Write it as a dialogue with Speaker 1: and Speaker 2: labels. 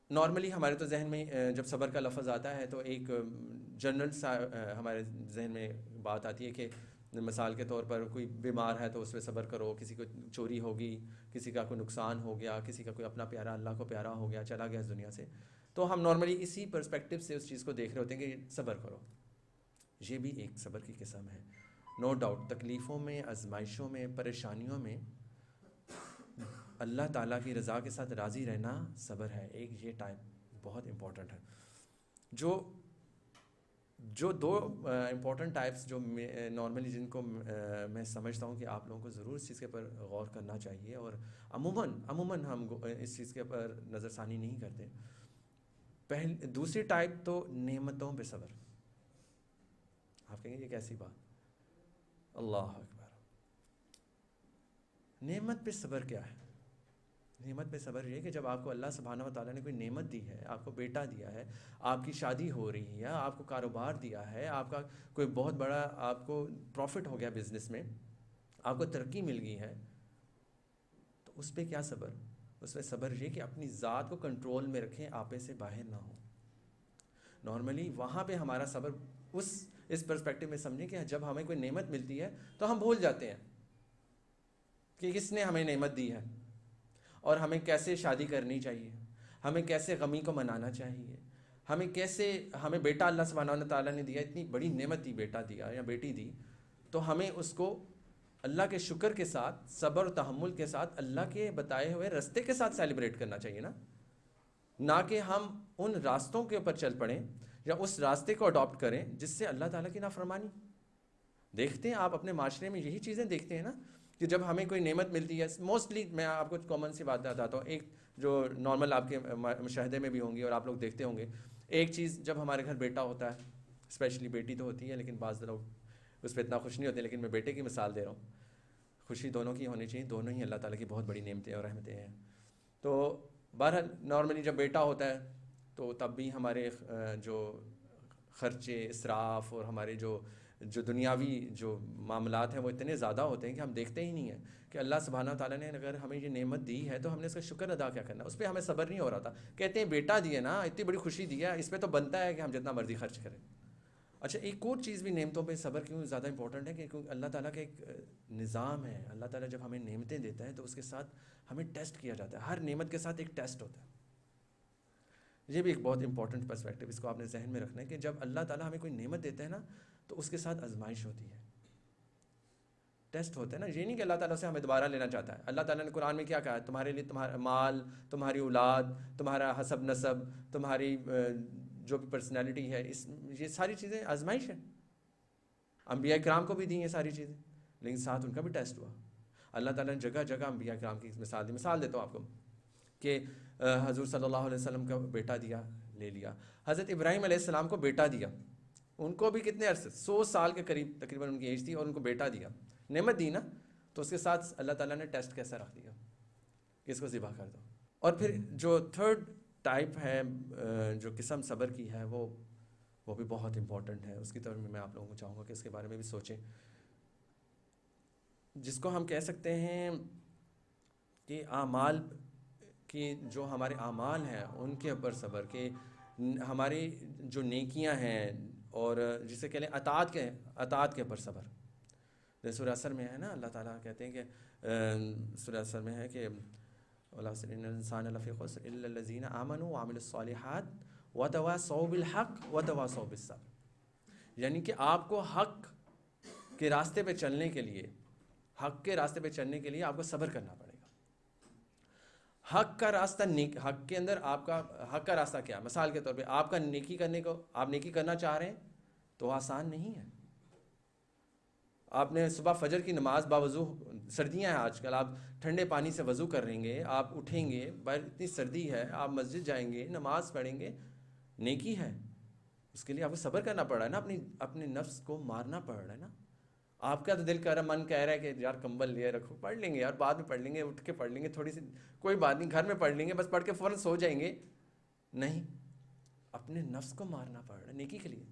Speaker 1: Normally ہمارے تو ذہن میں جب صبر کا لفظ آتا ہے تو ایک جنرل سا ہمارے ذہن میں بات آتی ہے کہ مثال کے طور پر کوئی بیمار ہے تو اس پہ صبر کرو، کسی کو چوری ہوگی، کسی کا کوئی نقصان ہو گیا، کسی کا کوئی اپنا پیارا اللہ کو پیارا ہو گیا، چلا گیا اس دنیا سے، تو ہم نارملی اسی پرسپیکٹو سے اس چیز کو دیکھ رہے ہوتے ہیں کہ صبر کرو. یہ بھی ایک صبر کی قسم ہے. نو ڈاؤٹ تکلیفوں میں، آزمائشوں میں، پریشانیوں میں اللہ تعالیٰ کی رضا کے ساتھ راضی رہنا صبر ہے. ایک یہ ٹائپ بہت امپورٹنٹ ہے. جو دو امپورٹنٹ ٹائپس جو نارملی جن کو میں سمجھتا ہوں کہ آپ لوگوں کو ضرور اس چیز کے اوپر غور کرنا چاہیے، اور عموماً ہم اس چیز کے اوپر نظر ثانی نہیں کرتے. دوسری ٹائپ تو نعمتوں پہ صبر. آپ کہیں گے یہ کیسی بات؟ اللہ اکبر. نعمت پہ صبر کیا ہے؟ نعمت پہ صبر یہ کہ جب آپ کو اللہ سبحانہ و تعالیٰ نے کوئی نعمت دی ہے، آپ کو بیٹا دیا ہے، آپ کی شادی ہو رہی ہے، آپ کو کاروبار دیا ہے، آپ کا کوئی بہت بڑا آپ کو پروفٹ ہو گیا بزنس میں، آپ کو ترقی مل گئی ہے، تو اس پہ کیا صبر؟ اس پہ صبر یہ کہ اپنی ذات کو کنٹرول میں رکھیں، آپے سے باہر نہ ہو. نارملی وہاں پہ ہمارا صبر اس پرسپیکٹو میں سمجھیں کہ جب ہمیں کوئی نعمت ملتی ہے تو ہم بھول جاتے ہیں کہ کس نے ہمیں نعمت دی ہے، اور ہمیں کیسے شادی کرنی چاہیے، ہمیں کیسے غمی کو منانا چاہیے، ہمیں بیٹا اللہ سبحانہ و تعالیٰ نے دیا، اتنی بڑی نعمت دی، بیٹا دیا یا بیٹی دی، تو ہمیں اس کو اللہ کے شکر کے ساتھ، صبر و تحمل کے ساتھ، اللہ کے بتائے ہوئے راستے کے ساتھ سیلیبریٹ کرنا چاہیے نا. نہ کہ ہم ان راستوں کے اوپر چل پڑیں یا اس راستے کو اڈاپٹ کریں جس سے اللہ تعالیٰ کی نافرمانی. دیکھتے ہیں آپ اپنے معاشرے میں یہی چیزیں دیکھتے ہیں نا کہ جب ہمیں کوئی نعمت ملتی ہے، موسٹلی میں آپ کو کامن سی بات بتاتا ہوں، ایک جو نارمل آپ کے مشاہدے میں بھی ہوں گی اور آپ لوگ دیکھتے ہوں گے، ایک چیز جب ہمارے گھر بیٹا ہوتا ہے، اسپیشلی بیٹی تو ہوتی ہے لیکن بعض لوگ اس پہ اتنا خوش نہیں ہوتے، لیکن میں بیٹے کی مثال دے رہا ہوں. خوشی دونوں کی ہونی چاہیے، دونوں ہی اللہ تعالیٰ کی بہت بڑی نعمتیں اور رحمتیں ہیں. تو بہرحال نارملی جب بیٹا ہوتا ہے تو تب بھی ہمارے جو خرچے، اسراف اور ہمارے جو دنیاوی جو معاملات ہیں وہ اتنے زیادہ ہوتے ہیں کہ ہم دیکھتے ہی نہیں ہیں کہ اللہ سبحانہ تعالیٰ نے اگر ہمیں یہ نعمت دی ہے تو ہم نے اس کا شکر ادا کیا کرنا. اس پہ ہمیں صبر نہیں ہو رہا تھا. کہتے ہیں بیٹا دیے نا، اتنی بڑی خوشی دی ہے، اس پہ تو بنتا ہے کہ ہم جتنا مرضی خرچ کریں. اچھا، ایک اور چیز بھی نعمتوں پہ صبر کیوں زیادہ امپورٹنٹ ہے کہ کیونکہ اللہ تعالیٰ کا ایک نظام ہے. اللہ تعالیٰ جب ہمیں نعمتیں دیتا ہے تو اس کے ساتھ ہمیں ٹیسٹ کیا جاتا ہے. ہر نعمت کے ساتھ ایک ٹیسٹ ہوتا ہے. یہ بھی ایک بہت امپورٹنٹ پرسپیکٹو، اس کو آپ نے ذہن میں رکھنا ہے کہ جب اللہ تعالیٰ ہمیں کوئی نعمت دیتے ہیں نا تو اس کے ساتھ آزمائش ہوتی ہے، ٹیسٹ ہوتا ہے نا. یہ نہیں کہ اللہ تعالیٰ سے ہمیں دوبارہ لینا چاہتا ہے. اللہ تعالیٰ نے قرآن میں کیا کہا ہے؟ تمہارے لیے تمہارا مال، تمہاری اولاد، تمہارا حسب نسب، تمہاری جو بھی پرسنالٹی ہے، یہ ساری چیزیں آزمائش ہے. انبیاء کرام کو بھی دی ہیں ساری چیزیں، لیکن ساتھ ان کا بھی ٹیسٹ ہوا. اللہ تعالیٰ نے جگہ جگہ انبیاء کرام کی مثال دی. مثال دیتا ہوں آپ کو کہ حضور صلی اللہ علیہ وسلم کا بیٹا دیا، لے لیا. حضرت ابراہیم علیہ السلام کو بیٹا دیا، ان کو بھی کتنے عرصے، 100 سال کے قریب تقریباً ان کی ایج تھی، اور ان کو بیٹا دیا، نعمت دی نا. تو اس کے ساتھ اللہ تعالیٰ نے ٹیسٹ کیسا رکھ دیا کہ اس کو ذبح کر دو. اور پھر جو تھرڈ ٹائپ ہے، جو قسم صبر کی ہے، وہ بھی بہت امپورٹنٹ ہے. اس کی طرف میں آپ لوگوں کو چاہوں گا کہ اس کے بارے میں بھی سوچیں، جس کو ہم کہہ سکتے ہیں کہ اعمال کی، جو ہمارے اعمال ہیں ان کے اوپر صبر، کہ ہماری جو نیکیاں ہیں، اور جسے کہہ لیں اطاعت کے اوپر صبر. جیسے سورہ اثر میں ہے نا، اللہ تعالیٰ کہتے ہیں کہ سورہ اثر میں ہے کہ وَالْعَصْرِ إِنَّ الْإِنسَانَ لَفِي خُسْرٍ إِلَّا الَّذِينَ آمَنُوا وَعَمِلُوا الصَّالِحَاتِ وَتَوَاصَوْا بِالْحَقِّ وَتَوَاصَوْا بِالصَّبْرِ. یعنی کہ آپ کو حق کے راستے پہ چلنے کے لیے، آپ کو صبر کرنا پڑے گا. حق کا راستہ، حق کے اندر آپ کا حق کا راستہ کیا؟ مثال کے طور پہ آپ کا آپ نیکی کرنا چاہ رہے ہیں تو آسان نہیں ہے. آپ نے صبح فجر کی نماز باوضو، سردیاں ہیں آج کل، آپ ٹھنڈے پانی سے وضو کریں گے، آپ اٹھیں گے، باہر اتنی سردی ہے، آپ مسجد جائیں گے، نماز پڑھیں گے، نیکی ہے. اس کے لیے آپ کو صبر کرنا پڑ رہا ہے نا، اپنے نفس کو مارنا پڑ رہا ہے نا. آپ کا تو دل کر رہا، من کہہ رہا ہے کہ یار کمبل لیے رکھو، پڑھ لیں گے یار، بعد میں پڑھ لیں گے، اٹھ کے پڑھ لیں گے، تھوڑی سی کوئی بات نہیں، گھر میں پڑھ لیں گے، بس پڑھ کے فوراً سو جائیں گے. نہیں، اپنے نفس کو مارنا پڑ رہا ہے نیکی کے لیے.